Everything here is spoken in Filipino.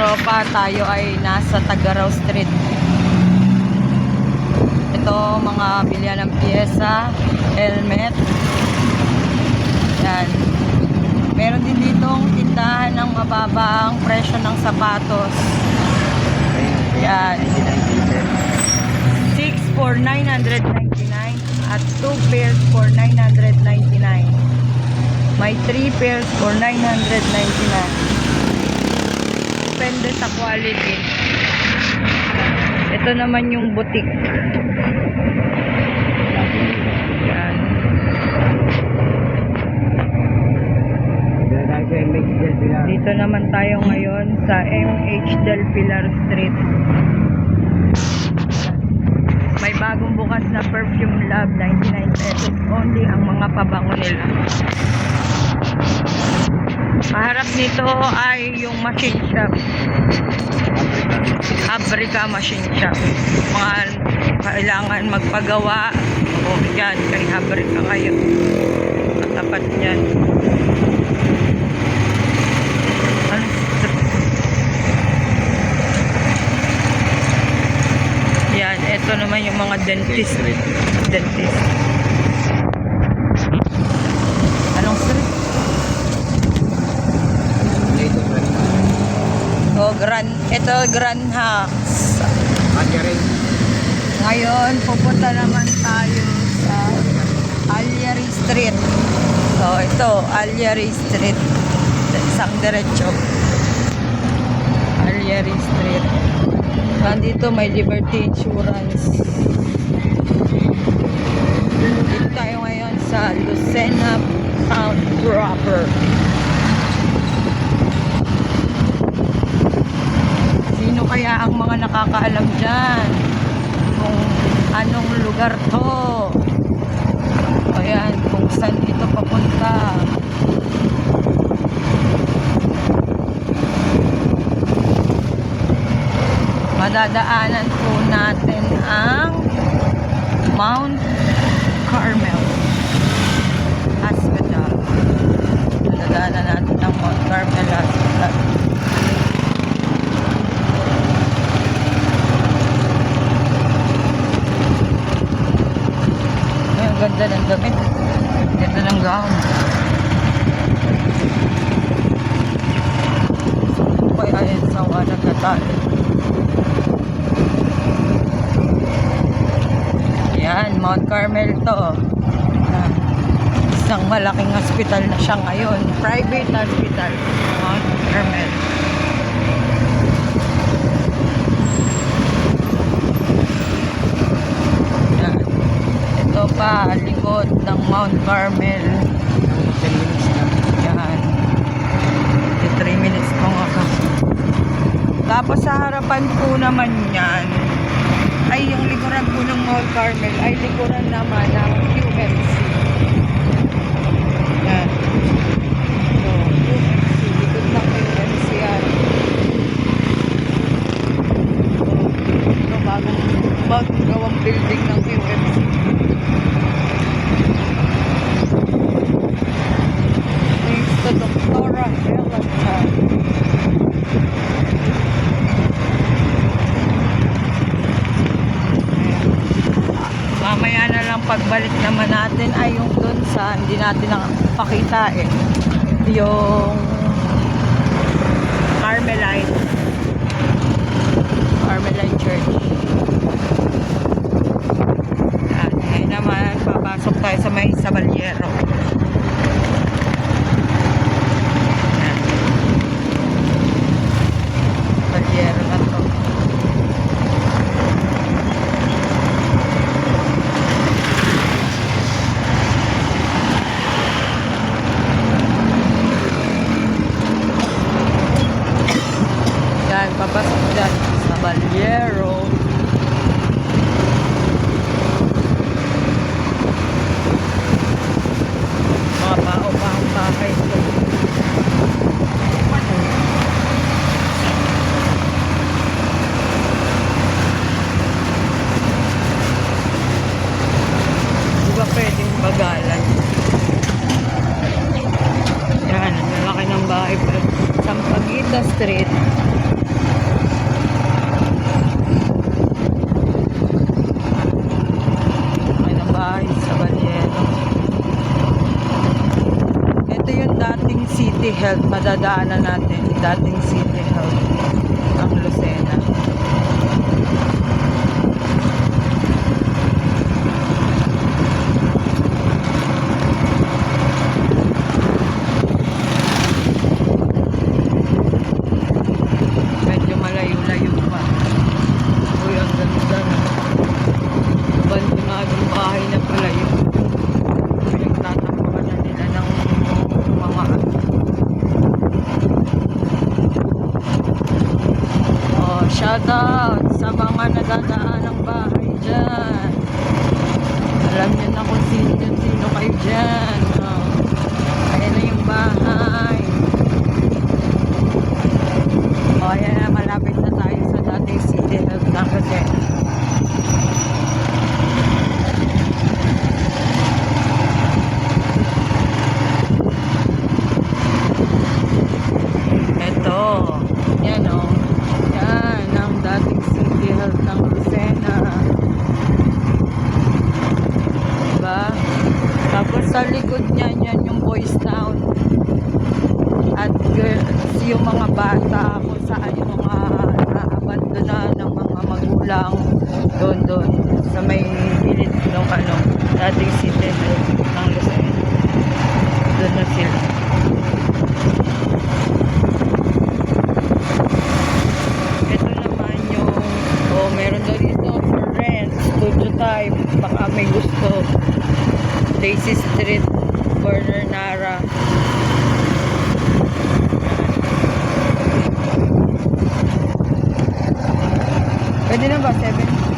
tropa, tayo ay nasa Tagaraw Street. Ito, mga bilya ng piyesa, helmet. Yan. Meron din ditong tindahan ng mababang presyo ng sapatos. Yan. 6 for 999 at 2 pairs for 999. May 3 pairs for 999. Depende sa quality. Ito naman yung boutique. Yan. Dito naman tayo ngayon sa MH Del Pilar Street. May bagong bukas na Perfume Lab, 99 pesos only ang mga pabango nila. Maharap nito ay yung machine shop. Abrica machine shop. Mga kailangan magpagawa. O yan, kay Abrica kayo. Katapat yan. Yan, ito naman yung mga dentist. Dentist. Anong street? Ito Grand Hacks. Ngayon pupunta naman tayo sa Alyari Street. So ito Alyari Street, isang diretso. Alyari Street. Nandito may Liberty Insurance. Dito tayo ngayon sa Lucena Town proper. Sino kaya ang mga nakakaalam dyan kung anong lugar to? Ayan, kung saan ito papunta. Madadaanan po natin ang Mount Carmel Hospital. Madadaanan natin ang Mount Carmel Hospital. Ganda ng damit. Ganda ng gown. Kaya yan sa wala katali. Yan, Mount Carmel to. Isang malaking hospital na siya ngayon. Private hospital. Mount Carmel. Pa, likod ng Mount Carmel. Yan. 3 minutes po nga ka. Tapos sa harapan po naman yan ay yung likuran po ng Mount Carmel ay likuran naman ng QMC. Yan. So, QMC. Likod ng QMC yan. So, bagong gawang building ng QMC. Doktora Helena. Mamaya na lang pagbalik naman natin ay yung dun sa hindi natin nakapakita yung Carmelite Church. At ngayon naman papasok tayo sa may Sabaliero. Sabaliero na to. Yan, papasok dyan sa Sabaliero. City Health, madadaanan natin dating City Health ng Lucena. Medyo malayo-layo pa. Uy, ang ganda na. Abandonadong bahay na pala yun. Pinagtatapuan na nila ng mga shout out sa mga nadadaan ng bahay dyan. Alam niyo na kung sino kayo dyan. Ayan na yung bahay. Ayan na, malapit na tayo sa dating City Health na kasi. Ito. Yan o. Yan ang dating City Health ng Lucena. Diba? Tapos sa likod niyan, yan yung Boys Town. At yung mga bata kung saan yung mga naabandona ng mga magulang doon sa may gilid ng dating City Health ng Lucena. Doon na sila. Meron daw dito for rent, studio type, baka may gusto. Daisy Street, corner Nara. Pwede na ba? 7?